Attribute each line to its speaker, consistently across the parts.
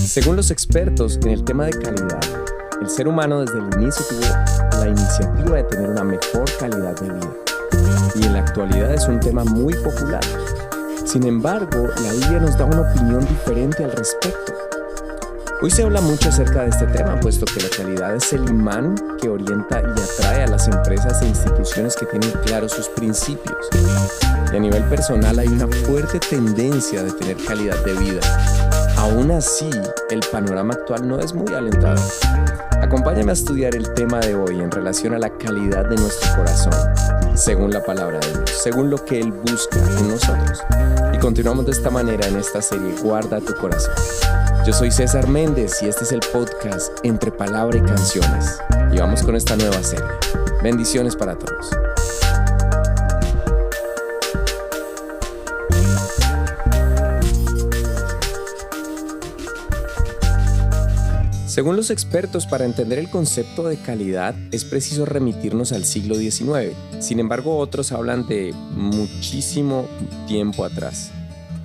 Speaker 1: Según los expertos en el tema de calidad, el ser humano desde el inicio tuvo la iniciativa de tener una mejor calidad de vida. Y en la actualidad es un tema muy popular. Sin embargo, la Biblia nos da una opinión diferente al respecto. Hoy se habla mucho acerca de este tema, puesto que la calidad es el imán que orienta y atrae a las empresas e instituciones que tienen claros sus principios. Y a nivel personal hay una fuerte tendencia de tener calidad de vida. Aún así, el panorama actual no es muy alentador. Acompáñame a estudiar el tema de hoy en relación a la calidad de nuestro corazón, según la palabra de Dios, según lo que Él busca en nosotros. Y continuamos de esta manera en esta serie, Guarda tu corazón. Yo soy César Méndez y este es el podcast Entre Palabra y Canciones. Y vamos con esta nueva serie. Bendiciones para todos. Según los expertos, para entender el concepto de calidad es preciso remitirnos al siglo XIX. Sin embargo, otros hablan de muchísimo tiempo atrás.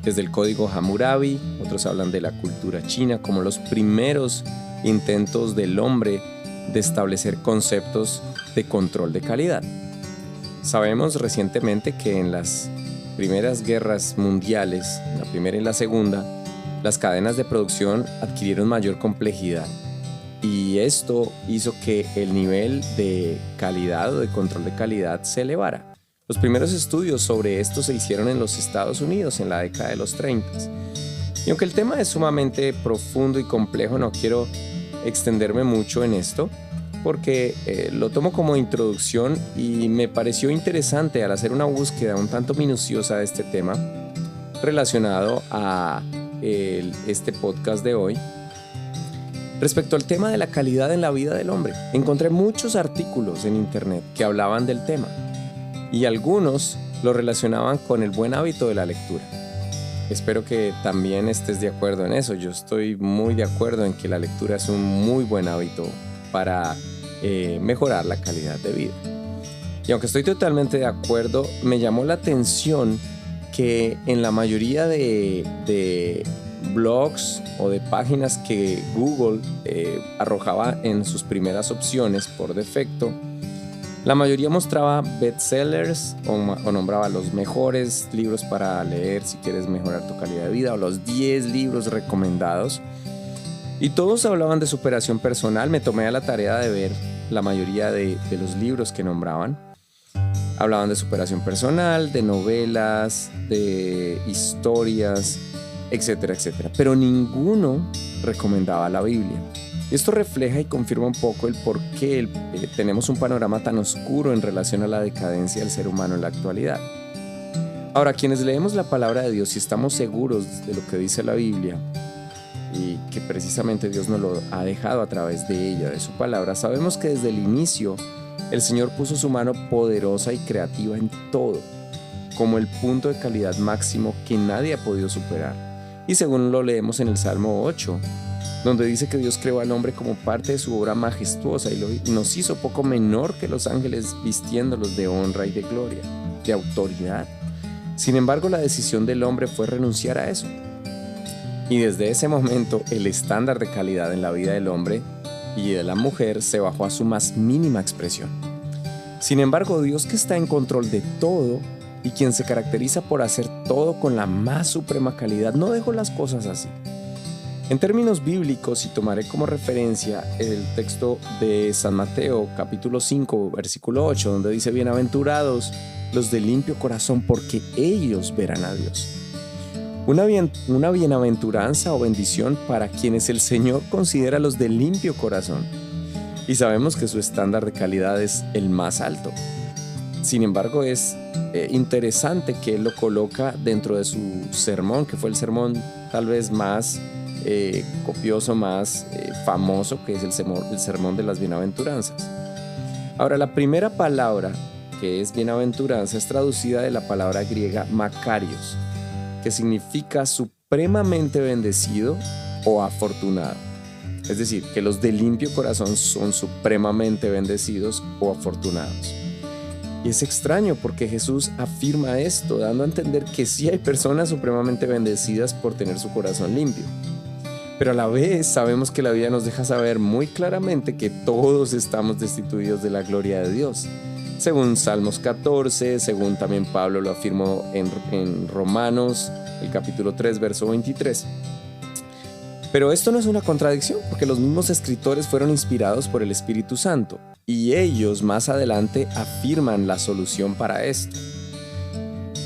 Speaker 1: Desde el código Hammurabi, otros hablan de la cultura china como los primeros intentos del hombre de establecer conceptos de control de calidad. Sabemos recientemente que en las primeras guerras mundiales, la primera y la segunda, las cadenas de producción adquirieron mayor complejidad y esto hizo que el nivel de calidad o de control de calidad se elevara. Los primeros estudios sobre esto se hicieron en los Estados Unidos en la década de los 30. Y aunque el tema es sumamente profundo y complejo, no quiero extenderme mucho en esto porque lo tomo como introducción y me pareció interesante al hacer una búsqueda un tanto minuciosa de este tema relacionado a este podcast de hoy. Respecto al tema de la calidad en la vida del hombre, encontré muchos artículos en internet que hablaban del tema y algunos lo relacionaban con el buen hábito de la lectura. Espero que también estés de acuerdo en eso. Yo estoy muy de acuerdo en que la lectura es un muy buen hábito para mejorar la calidad de vida. Y aunque estoy totalmente de acuerdo, me llamó la atención que en la mayoría de blogs o de páginas que Google arrojaba en sus primeras opciones por defecto, la mayoría mostraba bestsellers o nombraba los mejores libros para leer si quieres mejorar tu calidad de vida o los 10 libros recomendados. Y todos hablaban de superación personal. Me tomé a la tarea de ver la mayoría de los libros que nombraban. Hablaban de superación personal, de novelas, de historias, etcétera, etcétera. Pero ninguno recomendaba la Biblia. Esto refleja y confirma un poco el por qué tenemos un panorama tan oscuro en relación a la decadencia del ser humano en la actualidad. Ahora, quienes leemos la palabra de Dios y estamos seguros de lo que dice la Biblia y que precisamente Dios nos lo ha dejado a través de ella, de su palabra, sabemos que desde el inicio el Señor puso su mano poderosa y creativa en todo, como el punto de calidad máximo que nadie ha podido superar. Y según lo leemos en el Salmo 8, donde dice que Dios creó al hombre como parte de su obra majestuosa y nos hizo poco menor que los ángeles, vistiéndolos de honra y de gloria, de autoridad. Sin embargo, la decisión del hombre fue renunciar a eso. Y desde ese momento, el estándar de calidad en la vida del hombre y de la mujer se bajó a su más mínima expresión. Sin embargo, Dios, que está en control de todo y quien se caracteriza por hacer todo con la más suprema calidad, no dejó las cosas así. En términos bíblicos, y tomaré como referencia el texto de San Mateo, capítulo 5, versículo 8, donde dice: bienaventurados los de limpio corazón, porque ellos verán a Dios. Una bienaventuranza o bendición para quienes el Señor considera los de limpio corazón. Y sabemos que su estándar de calidad es el más alto. Sin embargo, es interesante que Él lo coloca dentro de su sermón, que fue el sermón tal vez más copioso, más famoso, que es el sermón de las bienaventuranzas. Ahora, la primera palabra que es bienaventuranza es traducida de la palabra griega makarios, que significa supremamente bendecido o afortunado. Es decir, que los de limpio corazón son supremamente bendecidos o afortunados. Y es extraño porque Jesús afirma esto, dando a entender que sí hay personas supremamente bendecidas por tener su corazón limpio. Pero a la vez sabemos que la Biblia nos deja saber muy claramente que todos estamos destituidos de la gloria de Dios. Según Salmos 14, según también Pablo lo afirmó en Romanos, el capítulo 3, verso 23. Pero esto no es una contradicción, porque los mismos escritores fueron inspirados por el Espíritu Santo, y ellos más adelante afirman la solución para esto,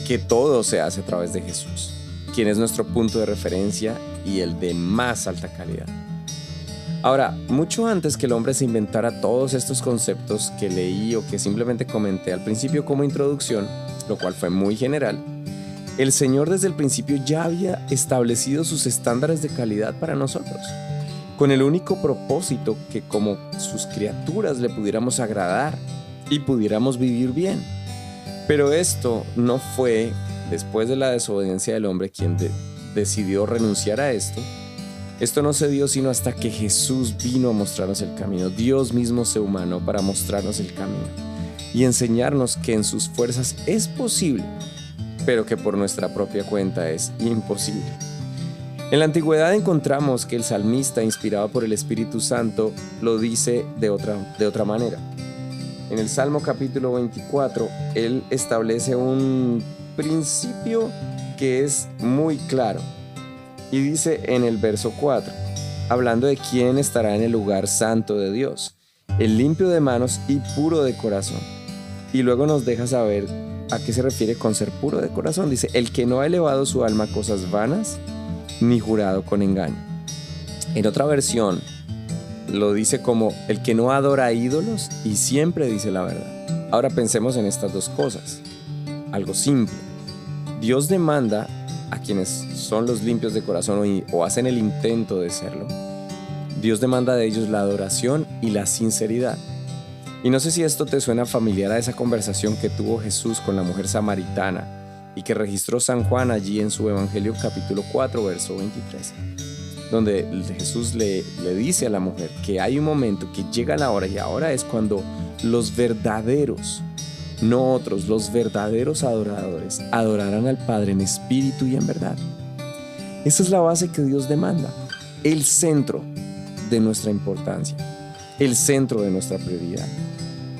Speaker 1: que todo se hace a través de Jesús, quien es nuestro punto de referencia y el de más alta calidad. Ahora, mucho antes que el hombre se inventara todos estos conceptos que leí o que simplemente comenté al principio como introducción, lo cual fue muy general, el Señor desde el principio ya había establecido sus estándares de calidad para nosotros, con el único propósito que como sus criaturas le pudiéramos agradar y pudiéramos vivir bien. Pero esto no fue, después de la desobediencia del hombre, quien decidió renunciar a esto. Esto no se dio sino hasta que Jesús vino a mostrarnos el camino. Dios mismo se humanó para mostrarnos el camino y enseñarnos que en sus fuerzas es posible, pero que por nuestra propia cuenta es imposible. En la antigüedad encontramos que el salmista, inspirado por el Espíritu Santo, lo dice de otra manera. En el Salmo capítulo 24, él establece un principio que es muy claro. Y dice en el verso 4, hablando de quién estará en el lugar santo de Dios, el limpio de manos y puro de corazón. Y luego nos deja saber a qué se refiere con ser puro de corazón. Dice, el que no ha elevado su alma a cosas vanas, ni jurado con engaño. En otra versión, lo dice como el que no adora ídolos y siempre dice la verdad. Ahora pensemos en estas dos cosas. Algo simple. Dios demanda a quienes son los limpios de corazón o hacen el intento de serlo. Dios demanda de ellos la adoración y la sinceridad. Y no sé si esto te suena familiar a esa conversación que tuvo Jesús con la mujer samaritana y que registró San Juan allí en su Evangelio capítulo 4, verso 23, donde Jesús le dice a la mujer que hay un momento que llega la hora, y ahora es cuando los verdaderos, no otros, los verdaderos adoradores adorarán al Padre en espíritu y en verdad. Esa es la base que Dios demanda, el centro de nuestra importancia, el centro de nuestra prioridad,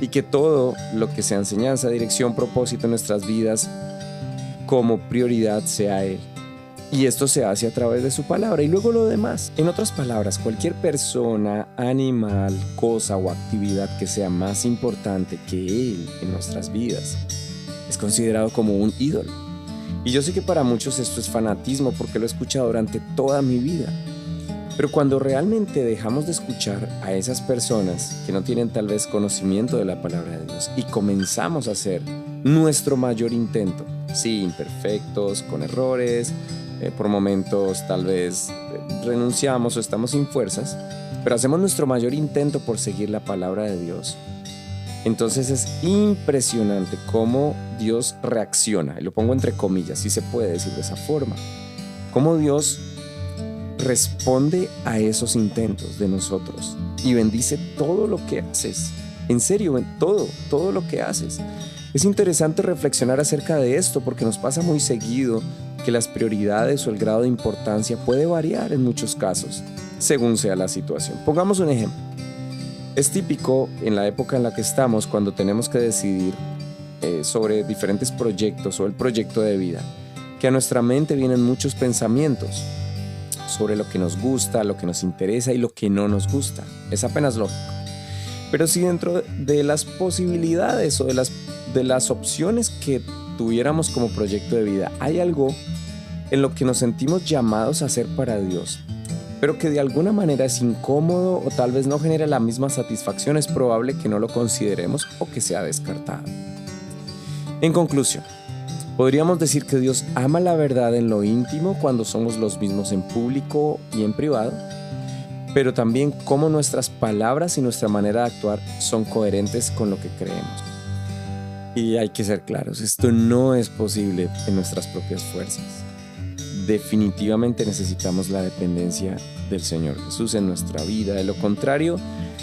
Speaker 1: y que todo lo que sea enseñanza, dirección, propósito en nuestras vidas como prioridad sea Él. Y esto se hace a través de su palabra y luego lo demás. En otras palabras, cualquier persona, animal, cosa o actividad que sea más importante que Él en nuestras vidas es considerado como un ídolo. Y yo sé que para muchos esto es fanatismo porque lo he escuchado durante toda mi vida. Pero cuando realmente dejamos de escuchar a esas personas que no tienen tal vez conocimiento de la palabra de Dios y comenzamos a hacer nuestro mayor intento, sí, imperfectos, con errores, por momentos tal vez renunciamos o estamos sin fuerzas, pero hacemos nuestro mayor intento por seguir la palabra de Dios. Entonces es impresionante cómo Dios reacciona, y lo pongo entre comillas, si se puede decir de esa forma, cómo Dios responde a esos intentos de nosotros y bendice todo lo que haces. En serio, todo lo que haces. Es interesante reflexionar acerca de esto porque nos pasa muy seguido que las prioridades o el grado de importancia puede variar en muchos casos, según sea la situación. Pongamos un ejemplo. Es típico en la época en la que estamos cuando tenemos que decidir sobre diferentes proyectos o el proyecto de vida, que a nuestra mente vienen muchos pensamientos sobre lo que nos gusta, lo que nos interesa y lo que no nos gusta. Es apenas lógico. Pero si dentro de las posibilidades o de las opciones que tuviéramos como proyecto de vida hay algo en lo que nos sentimos llamados a hacer para Dios, pero que de alguna manera es incómodo o tal vez no genera la misma satisfacción, es probable que no lo consideremos o que sea descartado. En conclusión, podríamos decir que Dios ama la verdad en lo íntimo cuando somos los mismos en público y en privado, pero también cómo nuestras palabras y nuestra manera de actuar son coherentes con lo que creemos. Y hay que ser claros, esto no es posible en nuestras propias fuerzas. Definitivamente necesitamos la dependencia del Señor Jesús en nuestra vida. De lo contrario,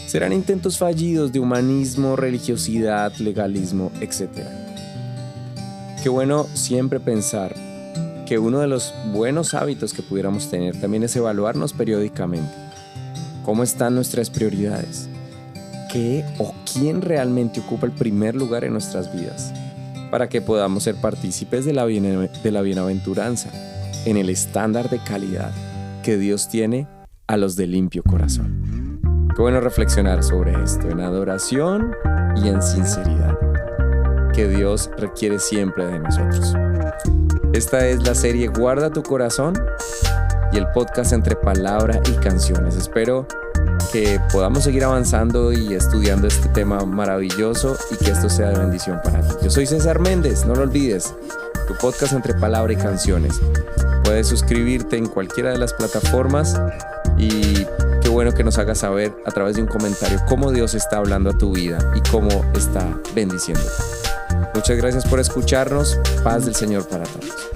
Speaker 1: serán intentos fallidos de humanismo, religiosidad, legalismo, etc. Qué bueno siempre pensar que uno de los buenos hábitos que pudiéramos tener también es evaluarnos periódicamente. ¿Cómo están nuestras prioridades? ¿Qué o quién realmente ocupa el primer lugar en nuestras vidas? Para que podamos ser partícipes de la bienaventuranza, en el estándar de calidad que Dios tiene a los de limpio corazón. Qué bueno reflexionar sobre esto en adoración y en sinceridad, que Dios requiere siempre de nosotros. Esta es la serie Guarda tu corazón y el podcast entre palabra y canciones. Espero que podamos seguir avanzando y estudiando este tema maravilloso y que esto sea de bendición para ti. Yo soy César Méndez, no lo olvides, tu podcast entre palabra y canciones. Puedes suscribirte en cualquiera de las plataformas y qué bueno que nos hagas saber a través de un comentario cómo Dios está hablando a tu vida y cómo está bendiciéndote. Muchas gracias por escucharnos. Paz del Señor para todos.